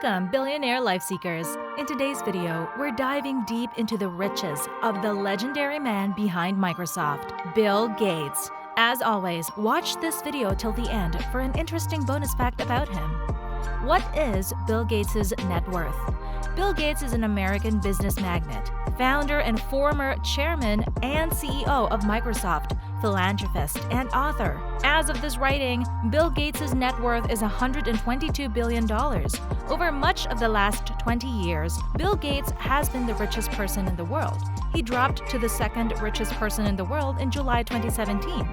Welcome, Billionaire Life Seekers! In today's video, we're diving deep into the riches of the legendary man behind Microsoft, Bill Gates. As always, watch this video till the end for an interesting bonus fact about him. What is Bill Gates' net worth? Bill Gates is an American business magnate, founder and former chairman and CEO of Microsoft, philanthropist, and author. As of this writing, Bill Gates' net worth is $122 billion. Over much of the last 20 years, Bill Gates has been the richest person in the world. He dropped to the second richest person in the world in July 2017,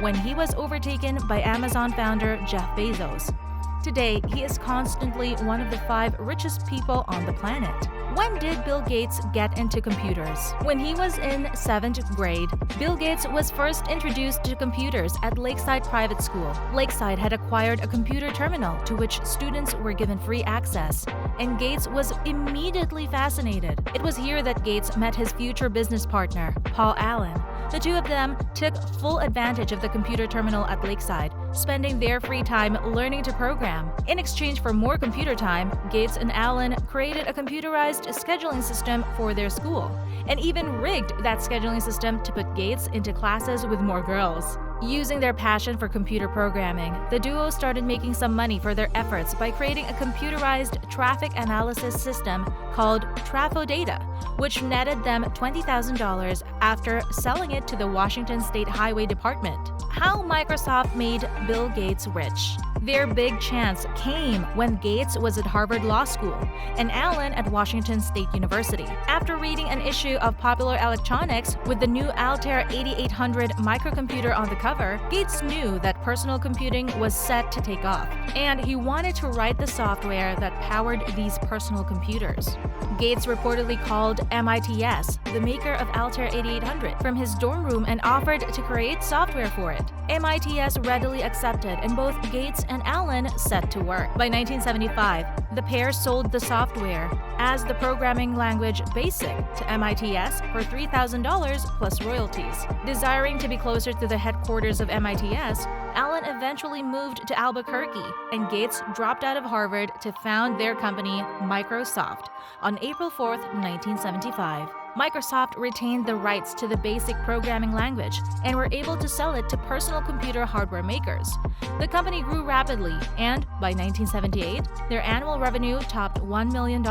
when he was overtaken by Amazon founder Jeff Bezos. Today, he is constantly one of the 5 richest people on the planet. When did Bill Gates get into computers? When he was in 7th grade, Bill Gates was first introduced to computers at Lakeside Private School. Lakeside had acquired a computer terminal to which students were given free access, and Gates was immediately fascinated. It was here that Gates met his future business partner, Paul Allen. The two of them took full advantage of the computer terminal at Lakeside, spending their free time learning to program. In exchange for more computer time, Gates and Allen created a computerized scheduling system for their school, and even rigged that scheduling system to put Gates into classes with more girls. Using their passion for computer programming, the duo started making some money for their efforts by creating a computerized traffic analysis system called TrafoData, which netted them $20,000 after selling it to the Washington State Highway Department. How Microsoft made Bill Gates rich? Their big chance came when Gates was at Harvard Law School and Allen at Washington State University. After reading an issue of Popular Electronics with the new Altair 8800 microcomputer on the cover, Gates knew that personal computing was set to take off, and he wanted to write the software that powered these personal computers. Gates reportedly called MITS, the maker of Altair 8800, from his dorm room and offered to create software for it. MITS readily accepted, and both Gates and Allen set to work. By 1975, the pair sold the software as the programming language BASIC to MITS for $3,000 plus royalties. Desiring to be closer to the headquarters of MITS, Allen eventually moved to Albuquerque, and Gates dropped out of Harvard to found their company, Microsoft, on April 4, 1975. Microsoft retained the rights to the BASIC programming language and were able to sell it to personal computer hardware makers. The company grew rapidly, and by 1978, their annual revenue topped $1 million,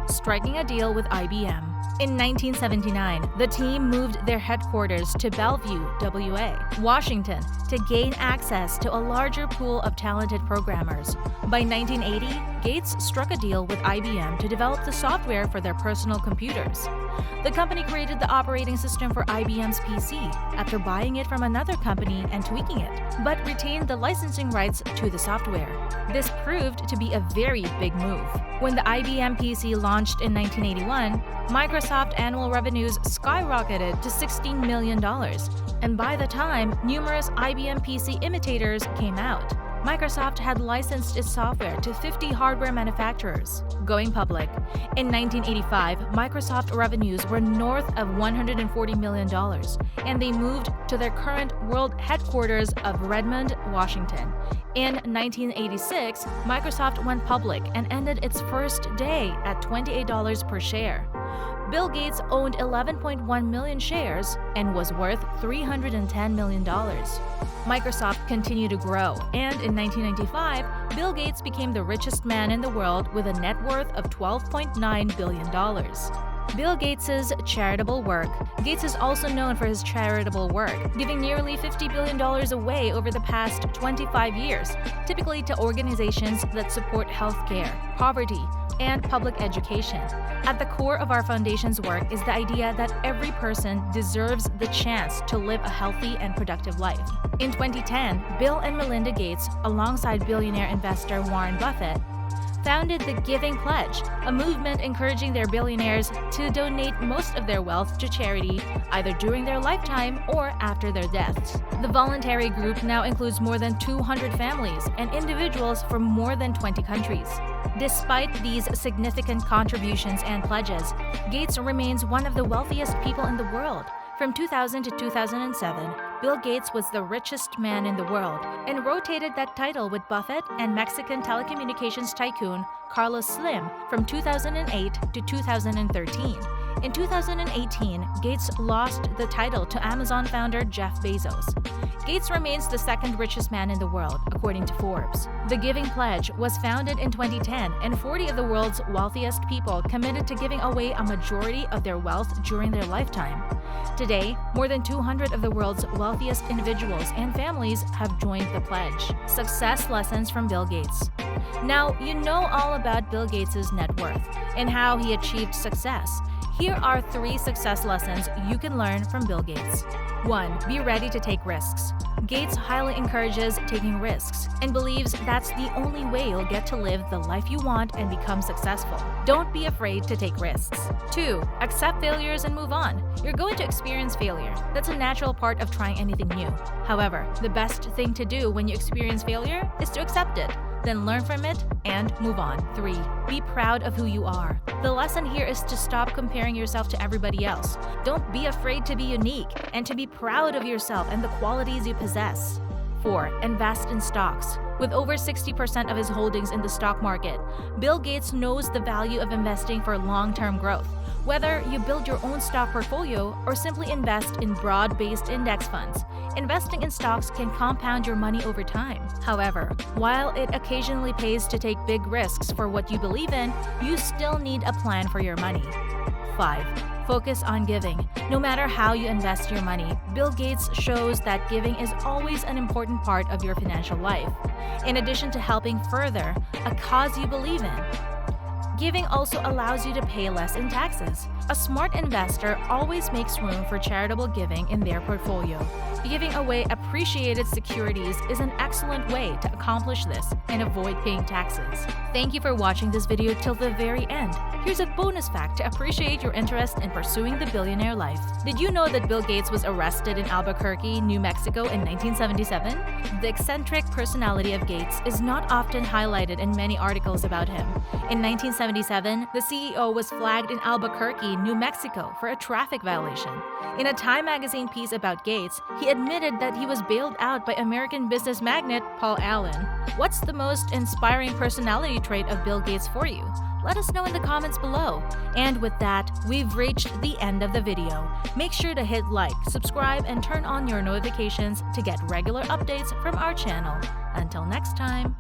striking a deal with IBM. In 1979, the team moved their headquarters to Bellevue, WA, Washington, to gain access to a larger pool of talented programmers. By 1980, Gates struck a deal with IBM to develop the software for their personal computers. The company created the operating system for IBM's PC after buying it from another company and tweaking it, but retained the licensing rights to the software. This proved to be a very big move. When the IBM PC launched in 1981, Microsoft annual revenues skyrocketed to $16 million, and by the time numerous IBM PC imitators came out, Microsoft had licensed its software to 50 hardware manufacturers. Going public, in 1985, Microsoft revenues were north of $140 million, and they moved to their current world headquarters of Redmond, Washington. In 1986, Microsoft went public and ended its first day at $28 per share. Bill Gates owned 11.1 million shares and was worth $310 million. Microsoft continued to grow, and in 1995, Bill Gates became the richest man in the world with a net worth of $12.9 billion. Bill Gates' charitable work. Gates is also known for his charitable work, giving nearly $50 billion away over the past 25 years, typically to organizations that support healthcare, poverty, and public education. At the core of our foundation's work is the idea that every person deserves the chance to live a healthy and productive life. In 2010, Bill and Melinda Gates, alongside billionaire investor Warren Buffett, founded the Giving Pledge, a movement encouraging their billionaires to donate most of their wealth to charity, either during their lifetime or after their deaths. The voluntary group now includes more than 200 families and individuals from more than 20 countries. Despite these significant contributions and pledges, Gates remains one of the wealthiest people in the world, From 2000 to 2007, Bill Gates was the richest man in the world and rotated that title with Buffett and Mexican telecommunications tycoon Carlos Slim from 2008 to 2013. In 2018, Gates lost the title to Amazon founder Jeff Bezos. Gates remains the second richest man in the world, according to Forbes. The Giving Pledge was founded in 2010, and 40 of the world's wealthiest people committed to giving away a majority of their wealth during their lifetime. Today, more than 200 of the world's wealthiest individuals and families have joined the pledge. Success lessons from Bill Gates. Now, you know all about Bill Gates' net worth and how he achieved success. Here are 3 success lessons you can learn from Bill Gates. 1. Be ready to take risks. Gates highly encourages taking risks and believes that's the only way you'll get to live the life you want and become successful. Don't be afraid to take risks. 2. Accept failures and move on. You're going to experience failure. That's a natural part of trying anything new. However, the best thing to do when you experience failure is to accept it. Then learn from it and move on. 3. Be proud of who you are. The lesson here is to stop comparing yourself to everybody else. Don't be afraid to be unique and to be proud of yourself and the qualities you possess. 4. Invest in stocks. With over 60% of his holdings in the stock market, Bill Gates knows the value of investing for long-term growth. Whether you build your own stock portfolio or simply invest in broad-based index funds, investing in stocks can compound your money over time. However, while it occasionally pays to take big risks for what you believe in, you still need a plan for your money. 5. Focus on giving. No matter how you invest your money, Bill Gates shows that giving is always an important part of your financial life. In addition to helping further a cause you believe in, giving also allows you to pay less in taxes. A smart investor always makes room for charitable giving in their portfolio. Giving away appreciated securities is an excellent way to accomplish this and avoid paying taxes. Thank you for watching this video till the very end. Here's a bonus fact to appreciate your interest in pursuing the billionaire life. Did you know that Bill Gates was arrested in Albuquerque, New Mexico in 1977? The eccentric personality of Gates is not often highlighted in many articles about him. In 1977, the CEO was flagged in Albuquerque, New Mexico for a traffic violation. In a Time magazine piece about Gates, he admitted that he was bailed out by American business magnate Paul Allen. What's the most inspiring personality trait of Bill Gates for you? Let us know in the comments below. And with that, we've reached the end of the video. Make sure to hit like, subscribe, and turn on your notifications to get regular updates from our channel. Until next time.